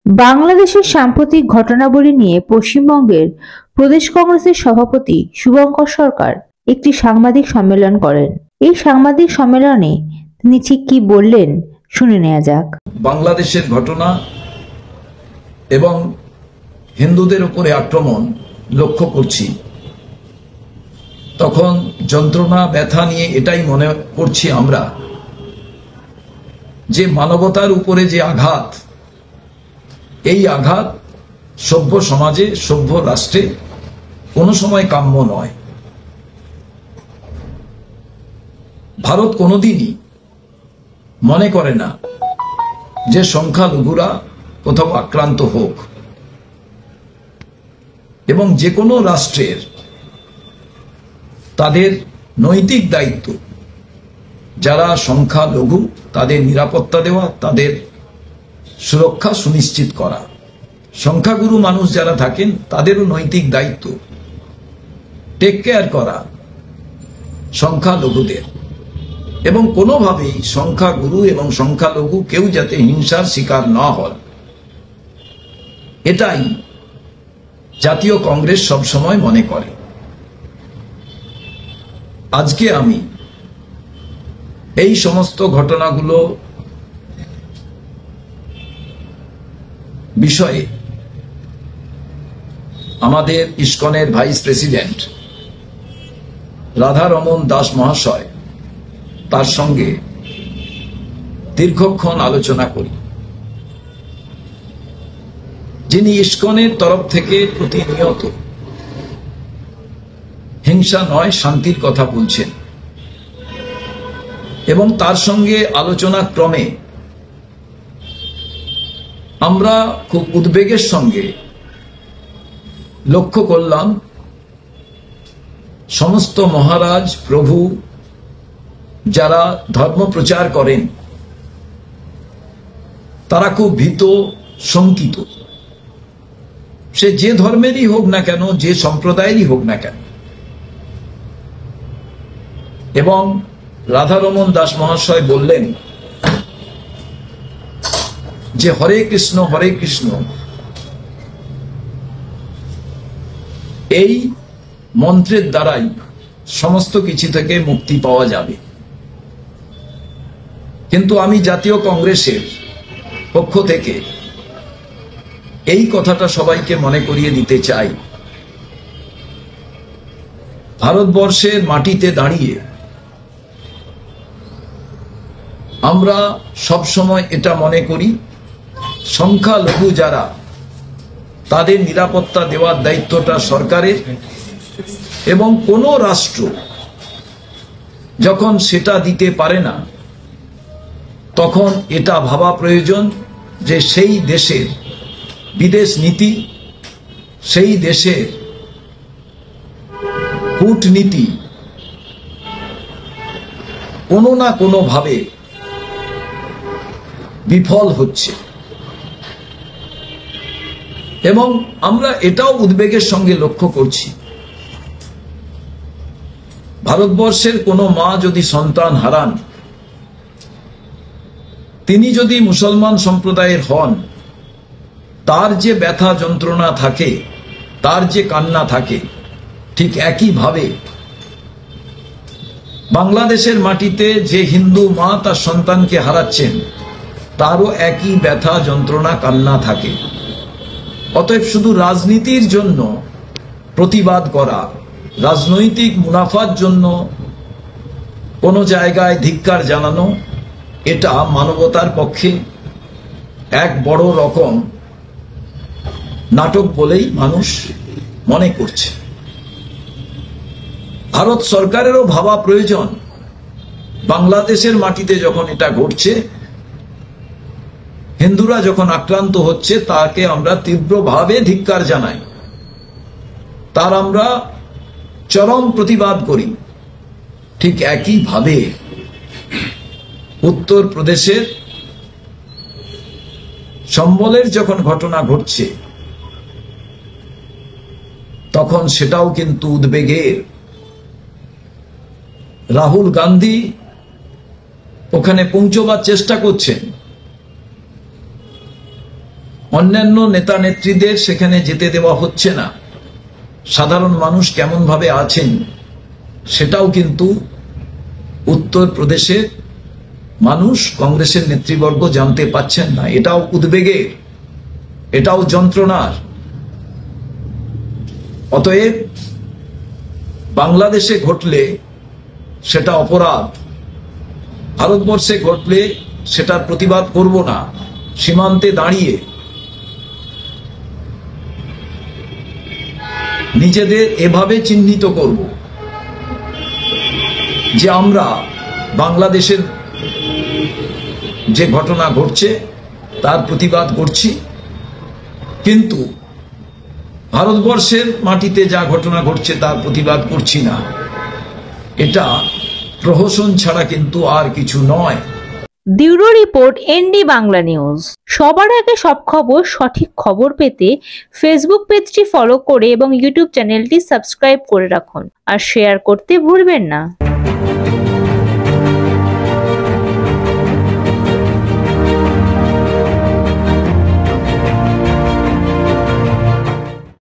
বাংলাদেশের সাম্প্রতিক ঘটনাবলী নিয়ে পশ্চিমবঙ্গের প্রদেশ কংগ্রেসের সভাপতি শুভঙ্কর সরকার একটি সাংবাদিক সম্মেলন করেন। এই সাংবাদিক সম্মেলনে তিনি ঠিক কি বললেন শুনে নেওয়া যাক। বাংলাদেশের ঘটনা এবং হিন্দুদের উপরে আক্রমণ লক্ষ্য করছি, তখন যন্ত্রণা ব্যথা নিয়ে এটাই মনে করছি আমরা যে মানবতার উপরে যে আঘাত, এই আঘাত সভ্য সমাজে, সভ্য রাষ্ট্রে কোনো সময় কাম্য নয়। ভারত কোনোদিনই মনে করে না যে সংখ্যালঘুরা কোথাও আক্রান্ত হোক, এবং যে কোনো রাষ্ট্রের তাদের নৈতিক দায়িত্ব যারা সংখ্যালঘু তাদের নিরাপত্তা দেওয়া, তাদের সুরক্ষা সুনিশ্চিত করা। সংখ্যাগুরু মানুষ যারা থাকেন তাদেরও নৈতিক দায়িত্ব টেক কেয়ার করা সংখ্যালঘুদের, এবং কোনোভাবেই সংখ্যাগুরু এবং সংখ্যালঘু কেউ যাতে হিংসার শিকার না হন, এটাই জাতীয় কংগ্রেস সবসময় মনে করে। আজকে আমি এই সমস্ত ঘটনাগুলো বিষয়ে আমাদের ইসকনের ভাইস প্রেসিডেন্ট রাধারমন দাস মহাশয়, তার সঙ্গে দীর্ঘক্ষণ আলোচনা করি। যিনি ইসকনের তরফ থেকে প্রতিনিয়ত হিংসা নয় শান্তির কথা বলছেন, এবং তার সঙ্গে আলোচনা ক্রমে আমরা খুব উদ্বেগের সঙ্গে লক্ষ্য করলাম সমস্ত মহারাজ প্রভু যারা ধর্ম প্রচার করেন তারা খুব ভীত শঙ্কিত। সে যে ধর্মেরই হোক না কেন, যে সম্প্রদায়েরই হোক না কেন। এবং রাধারমন দাস মহাশয় বললেন যে হরে কৃষ্ণ এই মন্ত্রের দ্বারাই সমস্ত কিছু থেকে মুক্তি পাওয়া যাবে। কিন্তু আমি জাতীয় কংগ্রেসের পক্ষ থেকে এই কথাটা সবাইকে মনে করিয়ে দিতে চাই। ভারতবর্ষের মাটিতে দাঁড়িয়ে আমরা সবসময় এটা মনে করি সংখ্যালঘু যারা, তাদের নিরাপত্তা দেওয়ার দায়িত্বটা সরকারের, এবং কোনো রাষ্ট্র যখন সেটা দিতে পারে না তখন এটা ভাবা প্রয়োজন যে সেই দেশের বিদেশ নীতি, সেই দেশের কূটনীতি কোনো না কোনো ভাবে বিফল হচ্ছে। এবং আমরা এটাও উদ্বেগের সঙ্গে লক্ষ্য করছি, ভারতবর্ষের কোনো মা যদি সন্তান হারান, তিনি যদি মুসলমান সম্প্রদায়ের হন, তার যে ব্যথা যন্ত্রণা থাকে, তার যে কান্না থাকে, ঠিক একইভাবে বাংলাদেশের মাটিতে যে হিন্দু মা তার সন্তানকে হারাচ্ছেন তারও একই ব্যথা যন্ত্রণা কান্না থাকে। অতএব শুধু রাজনীতির জন্য প্রতিবাদ করা, রাজনৈতিক মুনাফার জন্য কোনো জায়গায় ধিক্কার জানানো, এটা মানবতার পক্ষে এক বড় রকম নাটক বলেই মানুষ মনে করছে। ভারত সরকারেরও ভাবা প্রয়োজন, বাংলাদেশের মাটিতে যখন এটা ঘটছে, হিন্দুরা যখন আক্রান্ত হচ্ছে, তাকে আমরা তীব্রভাবে ধিক্কার জানাই, তার আমরা চরম প্রতিবাদ করি। ঠিক একইভাবে উত্তর প্রদেশের সম্বলের যখন ঘটনা ঘটছে, তখন সেটাও কিন্তু উদ্বেগের। রাহুল গান্ধী ওখানে পৌঁছবার চেষ্টা করছেন, অন্যান্য নেতা নেত্রীদের সেখানে যেতে দেওয়া হচ্ছে না। সাধারণ মানুষ কেমন ভাবে আছেন সেটাও কিন্তু উত্তরপ্রদেশের মানুষ, কংগ্রেসের নেতৃবর্গ জানতে পাচ্ছেন না। এটাও উদ্বেগের, এটাও যন্ত্রণার। অতএব বাংলাদেশে ঘটলে সেটা অপরাধ, ভারতবর্ষে ঘটলে সেটার প্রতিবাদ করব না। সীমান্তে দাঁড়িয়ে নিজেদের এভাবে চিহ্নিত করব যে আমরা বাংলাদেশের যে ঘটনা ঘটছে তার প্রতিবাদ করছি, কিন্তু ভারতবর্ষের মাটিতে যা ঘটনা ঘটছে তার প্রতিবাদ করছি না। এটা প্রহসন ছাড়া কিন্তু আর কিছু নয়। Bureau report, ND Bangla news. সবার আগে সব খবর, সঠিক খবর পেতে ফেসবুক পেজটি ফলো করে এবং ইউটিউব চ্যানেলটি সাবস্ক্রাইব করে রাখুন আর শেয়ার করতে ভুলবেন না।